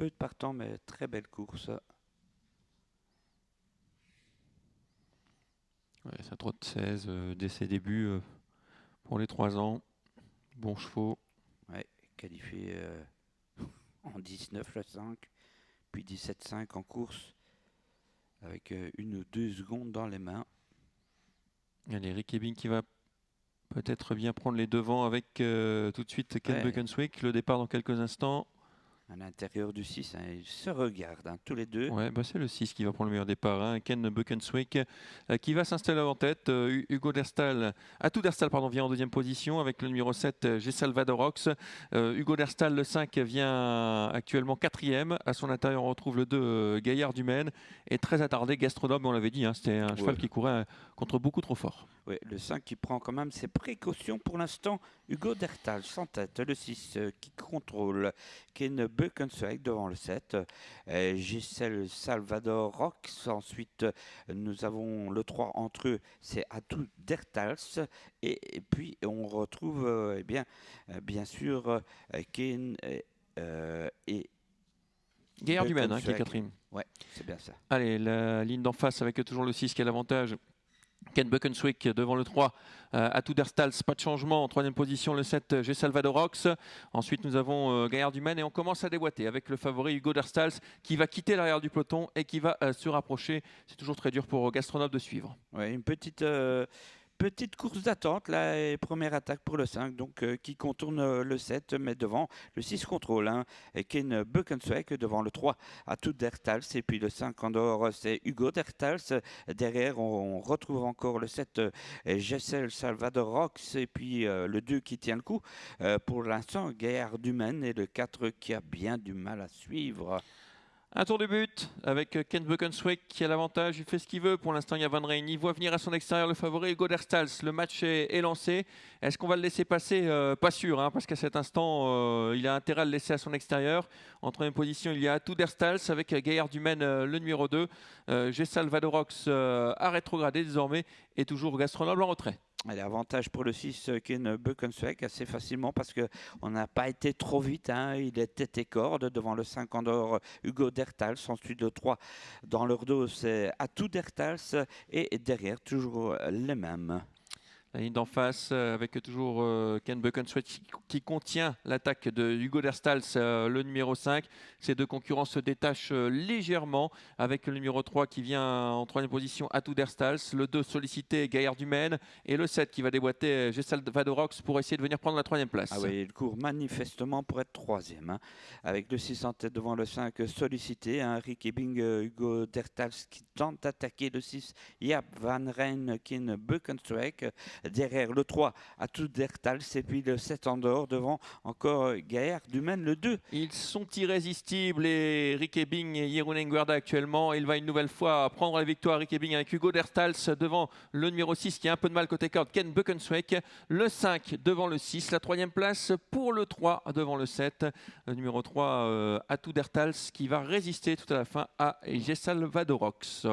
peu de partants, mais très belle course. Ouais, ça trotte 16 dès ses débuts pour les 3 ans. Bons chevaux. Ouais, qualifié en 19 le 5, puis 17,5 en course, avec 1 ou 2 secondes dans les mains. Allez, Rick Ebbing qui va peut-être bien prendre les devants avec tout de suite Ken Buckenswick. Le départ dans quelques instants. À l'intérieur du 6, hein, ils se regardent tous les deux. Ouais, bah c'est le 6 qui va prendre le meilleur départ. Hein. Ken Buckenswick qui va s'installer en tête. Hugo Derstal, Atout Derstal pardon, vient en deuxième position avec le numéro 7, G. Salvadorox. Hugo Derstal, le 5, vient actuellement 4e. À son intérieur, on retrouve le 2, Gaillard Dumaine. Et très attardé, Gastronome, on l'avait dit, hein, c'était un cheval qui courait contre beaucoup trop fort. Oui, le 5 qui prend quand même ses précautions pour l'instant. Hugo Derstal sans tête, le 6 qui contrôle Ken Buckenswick devant le 7, Gisèle Salvador Rox. Ensuite, nous avons le 3 entre eux, c'est Atout Derstal. Et puis, on retrouve bien sûr Ken et Gaillard Dumaine qui est 4e. Ouais, c'est bien ça. Allez, la ligne d'en face avec toujours le 6 qui a l'avantage. Ken Buckenswick devant le 3, Atout Derstal, pas de changement. En 3e position, le 7, G. Salvadorox. Ensuite, nous avons Gaillard Dumaine et on commence à déboîter avec le favori Hugo Derstal qui va quitter l'arrière du peloton et qui va se rapprocher. C'est toujours très dur pour Gastronome de suivre. Ouais, une petite course d'attente, là, et première attaque pour le 5, donc qui contourne le 7, mais devant le 6 contrôle, hein, et Ken Buckenswick devant le 3, Atout Derstal, et puis le 5 en dehors, c'est Hugo Derstal. Derrière, on retrouve encore le 7, Gisèle Salvadorox, et puis le 2 qui tient le coup. Pour l'instant, Gaillard Dumaine et le 4 qui a bien du mal à suivre. Un tour de but avec Ken Buckenswick qui a l'avantage, il fait ce qu'il veut. Pour l'instant, il y a Van Rijn. Il voit venir à son extérieur le favori Hugo Derstal. Le match est lancé. Est-ce qu'on va le laisser passer? Pas sûr, hein, parce qu'à cet instant, il a intérêt à le laisser à son extérieur. En 3e position, il y a Atout Derstal avec Gaillard Dumaine, le numéro 2. G. Salvadorox a rétrogradé désormais et toujours Gastronome en retrait. Allez, avantage pour le 6, Ken Buckenswick, assez facilement parce qu'on n'a pas été trop vite. Hein. Il est tête et corde devant le 5 en dehors, Hugo Derstal. Ensuite, le 3 dans leur dos, c'est Atout Derstal. Et derrière, toujours les mêmes. La ligne d'en face avec toujours Ken Buckenswick qui contient l'attaque de Hugo Derstal, le numéro 5. Ces deux concurrents se détachent légèrement avec le numéro 3 qui vient en 3e position, Atout Derstal. Le 2 sollicité, Gaillard Dumaine. Et le 7 qui va déboîter, G. Salvadorox pour essayer de venir prendre la 3e place. Ah oui, il court manifestement pour être 3e. Hein. Avec le 6 en tête devant le 5 sollicité. Hein. Rick Ebbing, Hugo Derstal qui tente d'attaquer le 6. Yap Van Rijn, Ken Buckenswick. Derrière le 3, Atout Derstal, et puis le 7 en dehors, devant encore Gaillard Dumaine, le 2. Ils sont irrésistibles, et Rick Ebbing et Jeroen Guarda actuellement. Il va une nouvelle fois prendre la victoire, Rick Ebbing, avec Hugo Derstal devant le numéro 6 qui a un peu de mal côté corde, Ken Buckenswick. Le 5 devant le 6, la 3e place pour le 3 devant le 7. Le numéro 3, Atout Derstal, qui va résister tout à la fin à G. Salvadorox.